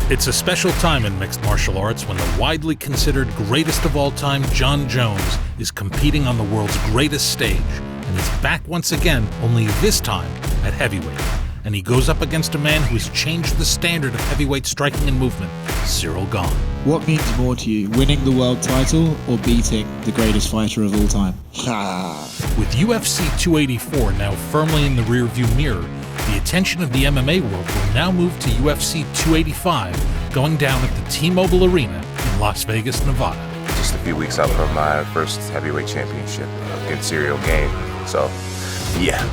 It's a special time in mixed martial arts when the widely considered greatest of all time Jon Jones is competing on the world's greatest stage and is back once again, only this time at heavyweight. And he goes up against a man who has changed the standard of heavyweight striking and movement, Ciryl Gane. What means more to you, winning the world title or beating the greatest fighter of all time? With UFC 284 now firmly in the rearview mirror, the attention of the MMA world will now move to UFC 285, going down at the T-Mobile Arena in Las Vegas, Nevada. Just a few weeks out from my first heavyweight championship against Ciryl Gane, so yeah.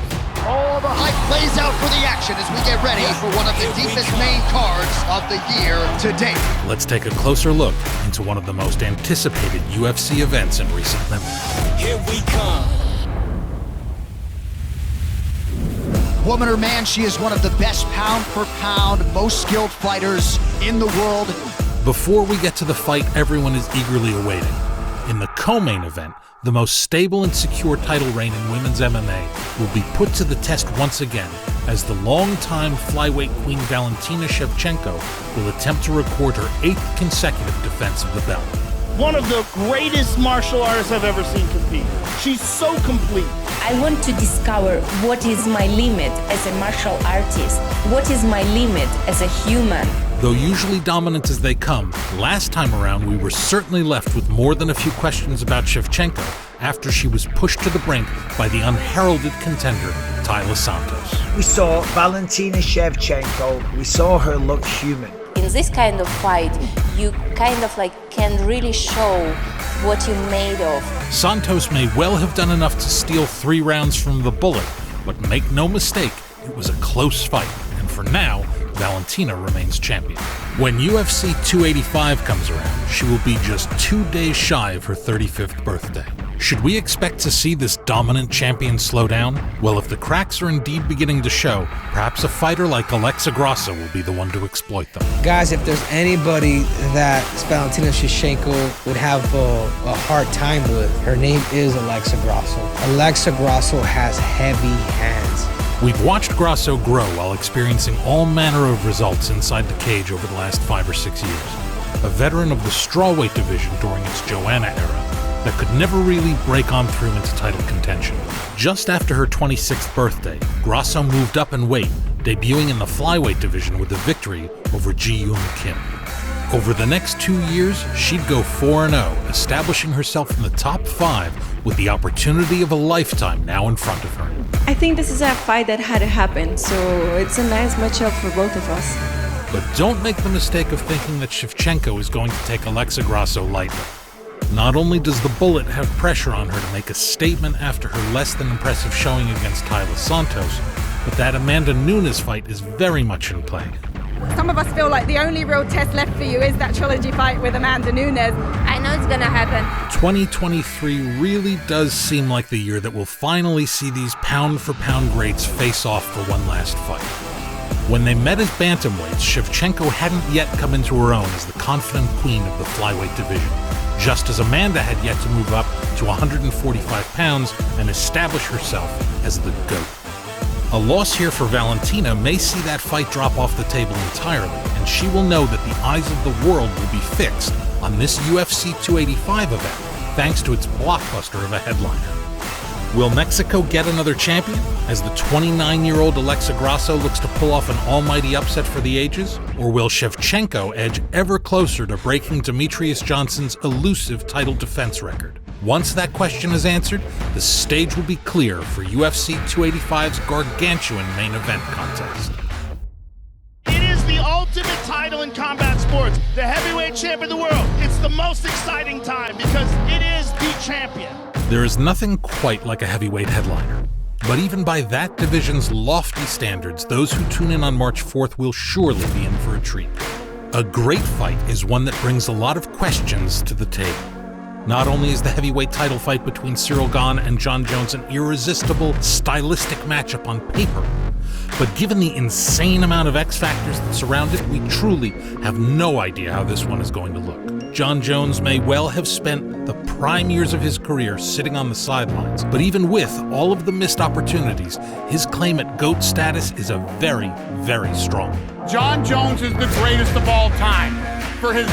All the hype plays out for the action as we get ready for one of the deepest main cards of the year to date. Let's take a closer look into one of the most anticipated UFC events in recent memory. Here we come. Woman or man, she is one of the best pound-for-pound, most skilled fighters in the world. Before we get to the fight everyone is eagerly awaiting, in the co-main event, the most stable and secure title reign in women's MMA will be put to the test once again as the long-time flyweight queen Valentina Shevchenko will attempt to record her 8th consecutive defense of the belt. One of the greatest martial artists I've ever seen compete. She's so complete. I want to discover what is my limit as a martial artist, what is my limit as a human. Though usually dominant as they come, last time around we were certainly left with more than a few questions about Shevchenko after she was pushed to the brink by the unheralded contender, Taila Santos. We saw Valentina Shevchenko, we saw her look human. In this kind of fight, you can really show what you're made of. Santos may well have done enough to steal 3 rounds from the Bullet, but make no mistake, it was a close fight, and for now, Valentina remains champion. When UFC 285 comes around, she will be just 2 days shy of her 35th birthday. Should we expect to see this dominant champion slow down? Well, if the cracks are indeed beginning to show, perhaps a fighter like Alexa Grasso will be the one to exploit them. Guys, if there's anybody that Valentina Shevchenko would have a hard time with, her name is Alexa Grasso. Alexa Grasso has heavy hands. We've watched Grasso grow while experiencing all manner of results inside the cage over the last 5 or 6 years. A veteran of the strawweight division during its Joanna era that could never really break on through into title contention. Just after her 26th birthday, Grasso moved up in weight, debuting in the flyweight division with a victory over Ji-Yoon Kim. Over the next 2 years, she'd go 4-0, establishing herself in the top 5 with the opportunity of a lifetime now in front of her. I think this is a fight that had to happen, so it's a nice matchup for both of us. But don't make the mistake of thinking that Shevchenko is going to take Alexa Grasso lightly. Not only does the Bullet have pressure on her to make a statement after her less than impressive showing against Taila Santos, but that Amanda Nunes fight is very much in play. Some of us feel like the only real test left for you is that trilogy fight with Amanda Nunes. I know it's gonna happen. 2023 really does seem like the year that will finally see these pound-for-pound greats face off for one last fight. When they met as bantamweights, Shevchenko hadn't yet come into her own as the confident queen of the flyweight division, just as Amanda had yet to move up to 145 pounds and establish herself as the GOAT. A loss here for Valentina may see that fight drop off the table entirely, and she will know that the eyes of the world will be fixed on this UFC 285 event, thanks to its blockbuster of a headliner. Will Mexico get another champion, as the 29-year-old Alexa Grasso looks to pull off an almighty upset for the ages? Or will Shevchenko edge ever closer to breaking Demetrius Johnson's elusive title defense record? Once that question is answered, the stage will be clear for UFC 285's gargantuan main event contest. It is the ultimate title in combat sports. The heavyweight champion of the world. It's the most exciting time because it is the champion. There is nothing quite like a heavyweight headliner. But even by that division's lofty standards, those who tune in on March 4th will surely be in for a treat. A great fight is one that brings a lot of questions to the table. Not only is the heavyweight title fight between Ciryl Gane and Jon Jones an irresistible, stylistic matchup on paper, but given the insane amount of X factors that surround it, we truly have no idea how this one is going to look. Jon Jones may well have spent the prime years of his career sitting on the sidelines, but even with all of the missed opportunities, his claim at GOAT status is a very, very strong. Jon Jones is the greatest of all time for his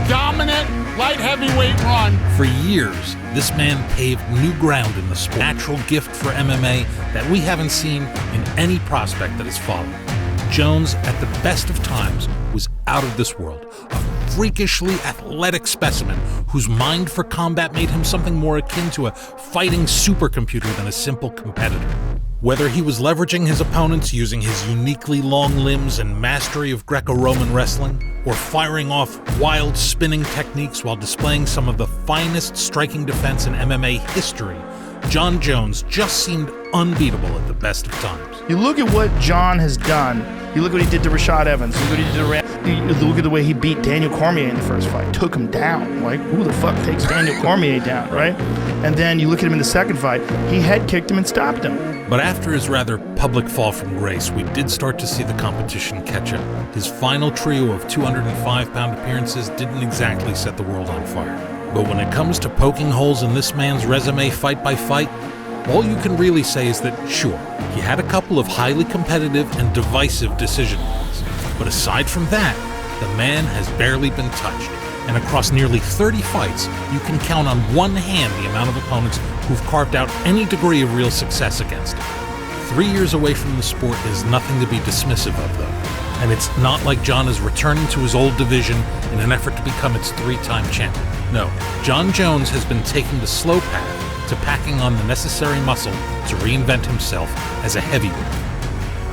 dominant light heavyweight run. For years, this man paved new ground in the sport, natural gift for MMA that we haven't seen in any prospect that has followed. Jones, at the best of times, was out of this world, a freakishly athletic specimen whose mind for combat made him something more akin to a fighting supercomputer than a simple competitor. Whether he was leveraging his opponents using his uniquely long limbs and mastery of Greco-Roman wrestling, or firing off wild spinning techniques while displaying some of the finest striking defense in MMA history, Jon Jones just seemed unbeatable at the best of times. You look at what Jon has done. You look what he did to Rashad Evans. You look what he did to you look at the way he beat Daniel Cormier in the first fight. Took him down. Like, who the fuck takes Daniel Cormier down, right? And then you look at him in the second fight. He head kicked him and stopped him. But after his rather public fall from grace, we did start to see the competition catch up. His final trio of 205-pound appearances didn't exactly set the world on fire. But when it comes to poking holes in this man's resume fight by fight, all you can really say is that, sure, he had a couple of highly competitive and divisive decision wins. But aside from that, the man has barely been touched. And across nearly 30 fights, you can count on one hand the amount of opponents who've carved out any degree of real success against him. 3 years away from the sport is nothing to be dismissive of, though. And it's not like Jon is returning to his old division in an effort to become its 3-time champion. No, Jon Jones has been taking the slow path to packing on the necessary muscle to reinvent himself as a heavyweight.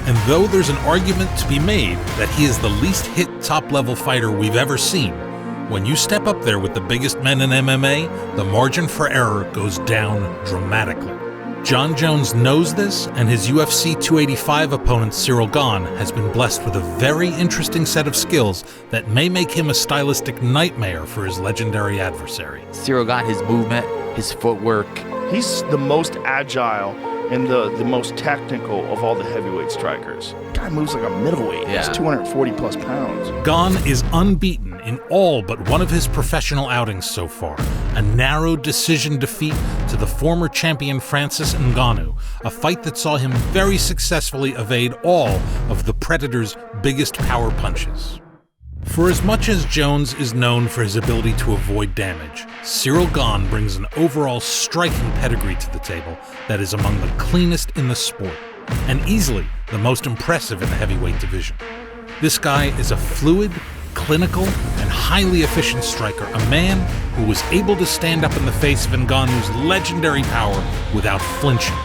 And though there's an argument to be made that he is the least hit top-level fighter we've ever seen, when you step up there with the biggest men in MMA, the margin for error goes down dramatically. Jon Jones knows this, and his UFC 285 opponent Ciryl Gane has been blessed with a very interesting set of skills that may make him a stylistic nightmare for his legendary adversary. Ciryl Gane, his movement, his footwork. He's the most agile and the most technical of all the heavyweight strikers. Guy moves like a middleweight. Yeah. He's 240 plus pounds. Gane is unbeaten in all but one of his professional outings so far, a narrow decision defeat to the former champion Francis Ngannou, a fight that saw him very successfully evade all of the Predator's biggest power punches. For as much as Jones is known for his ability to avoid damage, Ciryl Gane brings an overall striking pedigree to the table that is among the cleanest in the sport, and easily the most impressive in the heavyweight division. This guy is a fluid, clinical, and highly efficient striker, a man who was able to stand up in the face of Ngannou's legendary power without flinching.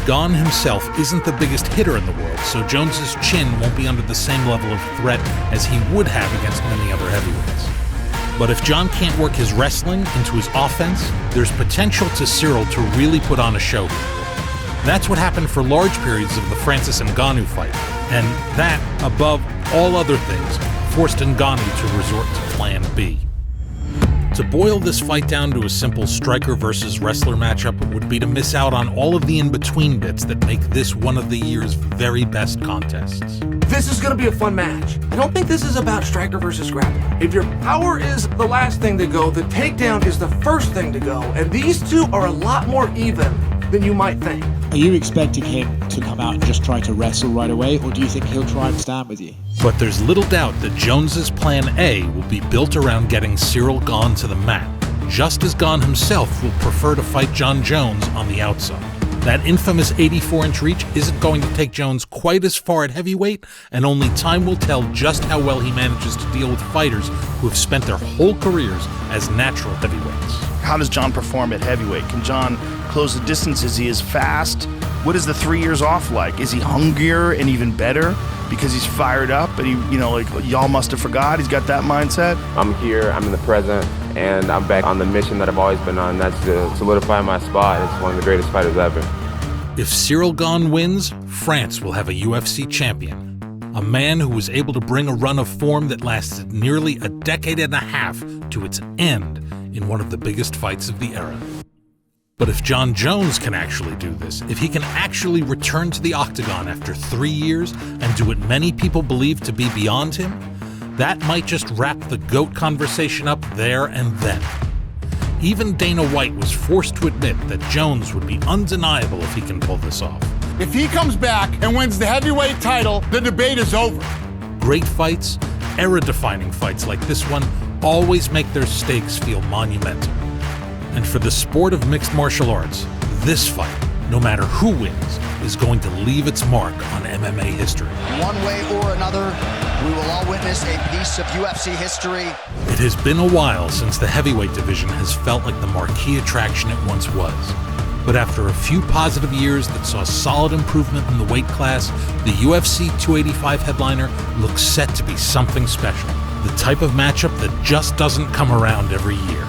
Gane himself isn't the biggest hitter in the world, so Jones's chin won't be under the same level of threat as he would have against many other heavyweights. But if Jon can't work his wrestling into his offense, there's potential to Ciryl to really put on a show here. That's what happened for large periods of the Francis Ngannou fight, and that, above all other things, forced Ngannou to resort to Plan B. To boil this fight down to a simple striker versus wrestler matchup would be to miss out on all of the in-between bits that make this one of the year's very best contests. This is going to be a fun match. I don't think this is about striker versus grappler. If your power is the last thing to go, the takedown is the first thing to go, and these two are a lot more even than you might think. Are you expecting him to come out and just try to wrestle right away, or do you think he'll try and stand with you? But there's little doubt that Jones's plan A will be built around getting Ciryl Gane to the mat, just as Gane himself will prefer to fight Jon Jones on the outside. That infamous 84-inch reach isn't going to take Jones quite as far at heavyweight, and only time will tell just how well he manages to deal with fighters who have spent their whole careers as natural heavyweights. How does Jon perform at heavyweight? Can Jon close the distance? Is he as fast? What is the 3 years off like? Is he hungrier and even better because he's fired up and he, like y'all must have forgot? He's got that mindset. I'm here, I'm in the present, and I'm back on the mission that I've always been on. That's to solidify my spot as one of the greatest fighters ever. If Ciryl Gane wins, France will have a UFC champion, a man who was able to bring a run of form that lasted nearly a decade and a half to its end in one of the biggest fights of the era. But if Jon Jones can actually do this, if he can actually return to the octagon after 3 years and do what many people believe to be beyond him, that might just wrap the GOAT conversation up there and then. Even Dana White was forced to admit that Jones would be undeniable if he can pull this off. If he comes back and wins the heavyweight title, the debate is over. Great fights, era-defining fights like this one, always make their stakes feel monumental. And for the sport of mixed martial arts, this fight, no matter who wins, is going to leave its mark on MMA history. One way or another, we will all witness a piece of UFC history. It has been a while since the heavyweight division has felt like the marquee attraction it once was. But after a few positive years that saw solid improvement in the weight class, the UFC 285 headliner looks set to be something special. The type of matchup that just doesn't come around every year.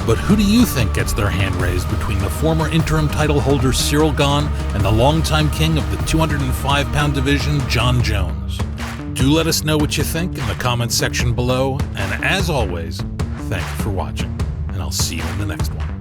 But who do you think gets their hand raised between the former interim title holder Ciryl Gane and the longtime king of the 205-pound division, Jon Jones? Do let us know what you think in the comments section below, and as always, thank you for watching, and I'll see you in the next one.